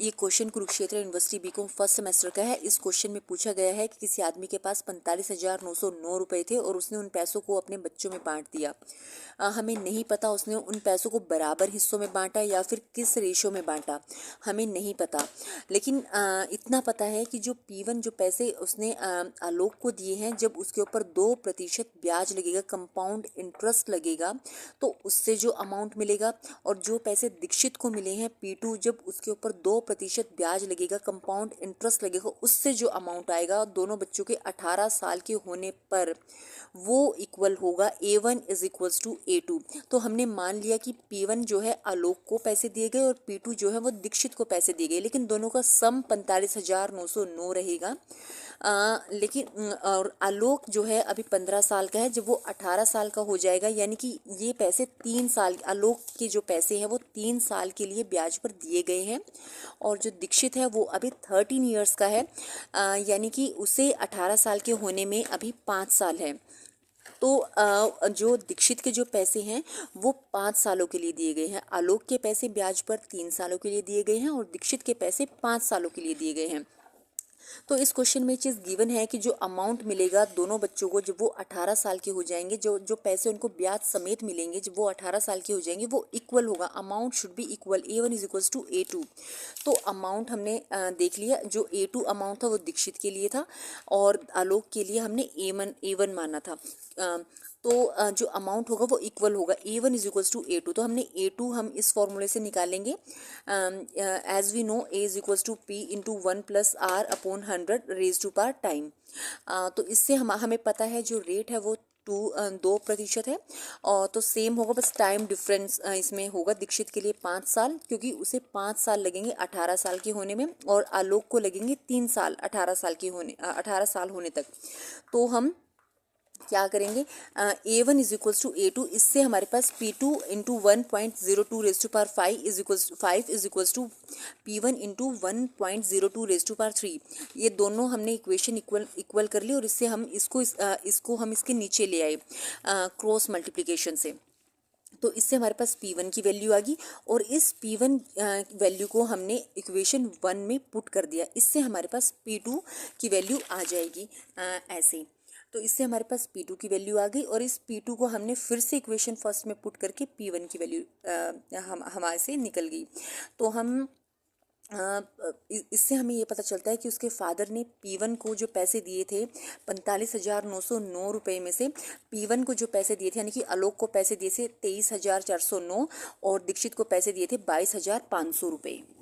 ये question Kurukshetra university BCom first semester का है। इस क्वेश्चन में पूछा गया है कि किसी आदमी के पास 45,909 रुपये थे और उसने उन पैसों को अपने बच्चों में बांट दिया। हमें नहीं पता उसने उन पैसों को बराबर हिस्सों में बांटा या फिर किस रेशो में बांटा, हमें नहीं पता। लेकिन इतना पता है कि जो P1 जो पैसे उसने आलोक को दिए हैं, जब उसके ऊपर 2% ब्याज लगेगा, कंपाउंड इंटरेस्ट लगेगा, तो उससे जो अमाउंट मिलेगा, और जो पैसे दीक्षित को मिले हैं P2, जब उसके ऊपर 2% ब्याज लगेगा, कंपाउंड इंटरेस्ट लगेगा, उससे जो अमाउंट आएगा दोनों बच्चों के 18 साल के होने पर वो इक्वल होगा A1 is equals to A2। तो हमने मान लिया कि P1 जो है आलोक को पैसे दिए गए और P2 जो है वो दीक्षित को पैसे दिए गए, लेकिन दोनों का सम 45,909 रहेगा। लेकिन और आलोक जो है अभी 15 साल का है, जब वो 18 साल का हो जाएगा, यानी कि ये पैसे 3 साल, आलोक के जो पैसे हैं वो 3 साल के लिए ब्याज पर दिए गए हैं, और जो दीक्षित है वो अभी 13 ईयर्स का है, यानी कि उसे 18 साल के होने में अभी 5 साल है। तो जो दीक्षित के जो पैसे हैं वो 5 सालों के लिए दिए गए हैं, आलोक के पैसे ब्याज पर 3 सालों के लिए दिए गए हैं, और दीक्षित के पैसे 5 सालों के लिए दिए गए हैं। तो इस क्वेश्चन में चीज़ गिवन है कि जो अमाउंट मिलेगा दोनों बच्चों को जब वो 18 साल के हो जाएंगे, जो जो पैसे उनको ब्याज समेत मिलेंगे जब वो 18 साल के हो जाएंगे, वो इक्वल होगा, amount should be equal, A1 is equals to A2। तो अमाउंट हमने देख लिया, जो A2 अमाउंट था वो दीक्षित के लिए था, और आलोक के लिए हमने A1 माना था। तो जो अमाउंट होगा वो इक्वल होगा, A1 is equals to A2। तो हमने A2 हम इस फॉर्मूले से निकालेंगे, as we know A is equals to P into 1 plus R upon 100 raise to power time. तो इससे हमें पता है जो रेट है वो 2% है, और तो सेम होगा, बस टाइम डिफरेंस इसमें होगा। दीक्षित के लिए 5 साल, क्योंकि उसे 5 साल लगेंगे 18 साल के होने में, और आलोक को लगेंगे 3 साल 18 साल होने तक। तो हम क्या करेंगे, A1 is equals to A2, इससे हमारे पास P2 into 1.02 raise to power 5 is equals to P1 into 1.02 raise to power 3। ये दोनों हमने इक्वेशन इक्वल कर ली, और इससे हम इसको हम इसके नीचे ले आए क्रॉस मल्टीप्लिकेशन से। तो इससे हमारे पास P1 की वैल्यू आ गई, और इस P1 वैल्यू को हमने इक्वेशन 1 में पुट कर दिया, इससे हमारे पास P2 की वैल्यू आ जाएगी ऐसे। तो इससे हमारे पास P2 की वैल्यू आ गई, और इस P2 को हमने फिर से इक्वेशन फर्स्ट में पुट करके P1 की वैल्यू हमारे से निकल गई। तो हम इससे हमें ये पता चलता है कि उसके फादर ने P1 को जो पैसे दिए थे 45,909 रुपये में से, P1 को जो पैसे दिए थे, यानी कि आलोक को पैसे दिए थे 23,409, और दीक्षित को पैसे दिए थे 22,500 रुपये।